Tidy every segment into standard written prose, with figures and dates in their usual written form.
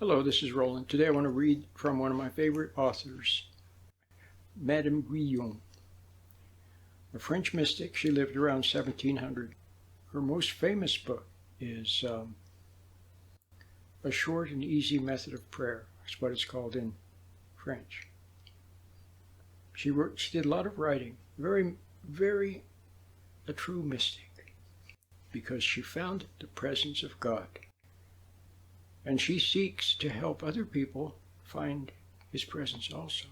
Hello, this is Roland. Today I want to read from one of my favorite authors, Madame Guyon, a French mystic. She lived around 1700. Her most famous book is A Short and Easy Method of Prayer. That's what it's called in French. She did a lot of writing, very a true mystic, because she found the presence of God. And she seeks to help other people find His presence also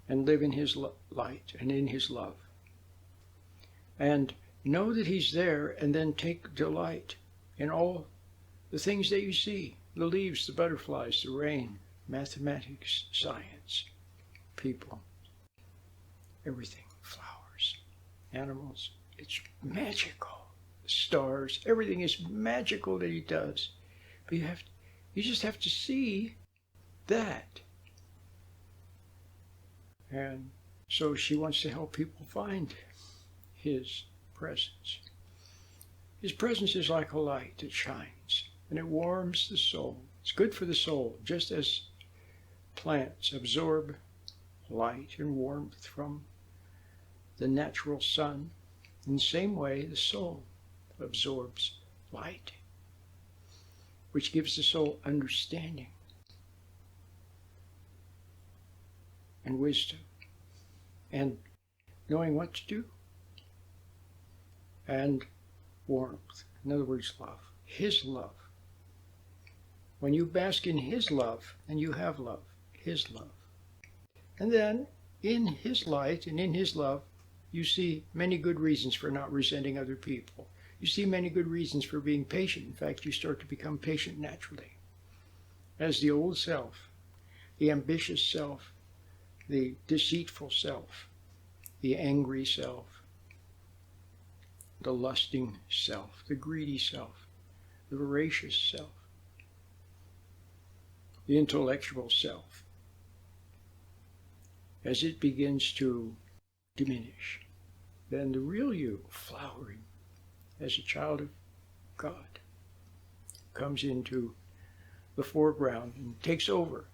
and live in His light and in His love. And know that He's there, and then take delight in all the things that you see, the leaves, the butterflies, the rain, mathematics, science, people, everything, flowers, animals. It's magical. Stars, everything is magical that He does. But you just have to see that. And so she wants to help people find His presence. His presence is like a light that shines, and it warms the soul. It's good for the soul, just as plants absorb light and warmth from the natural sun. In the same way, the soul absorbs light, which gives the soul understanding and wisdom and knowing what to do, and warmth. In other words, love. His love. When you bask in His love, and you have love, His love. And then in His light and in His love, you see many good reasons for not resenting other people. You see many good reasons for being patient. In fact, you start to become patient naturally. As the old self, the ambitious self, the deceitful self, the angry self, the lusting self, the greedy self, the voracious self, the intellectual self, as it begins to diminish, then the real you, flowering as a child of God, comes into the foreground and takes over.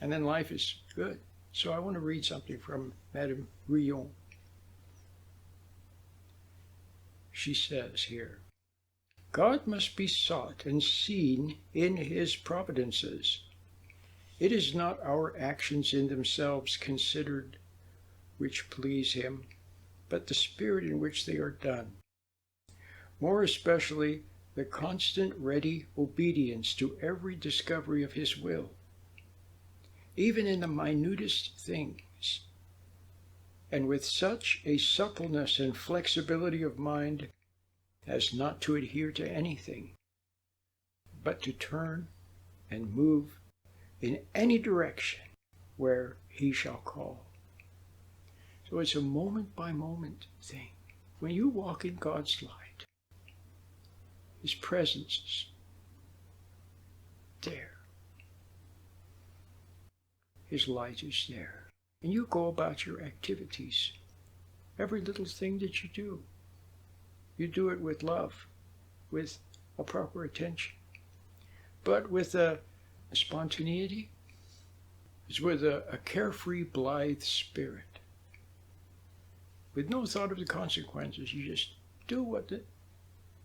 And then life is good. So I want to read something from Madame Guyon. She says here, God must be sought and seen in His providences. It is not our actions in themselves considered which please Him, but the spirit in which they are done. More especially the constant ready obedience to every discovery of His will, even in the minutest things, and with such a suppleness and flexibility of mind as not to adhere to anything, but to turn and move in any direction where He shall call. So it's a moment by moment thing. When you walk in God's light, His presence is there. His light is there. And you go about your activities. Every little thing that you do it with love, with a proper attention, but with a spontaneity. It's with a carefree, blithe spirit, with no thought of the consequences. You just do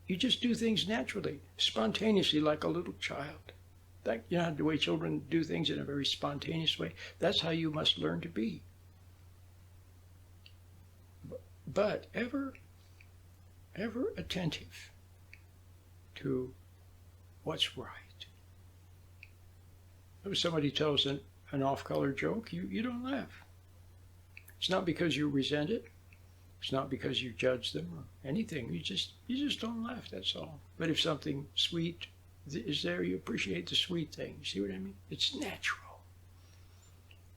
you just do things naturally, spontaneously, like a little child. You know the way children do things in a very spontaneous way? That's how you must learn to be. But ever attentive to what's right. If somebody tells an off-color joke, you don't laugh. It's not because you resent it. It's not because you judge them or anything. You just don't laugh, that's all. But if something sweet is there, you appreciate the sweet thing. See what I mean? It's natural.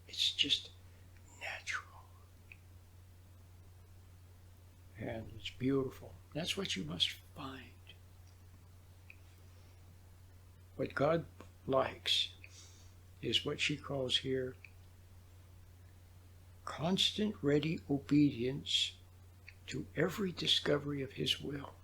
It's just natural. And it's beautiful. That's what you must find. What God likes is what she calls here constant ready obedience to every discovery of His will.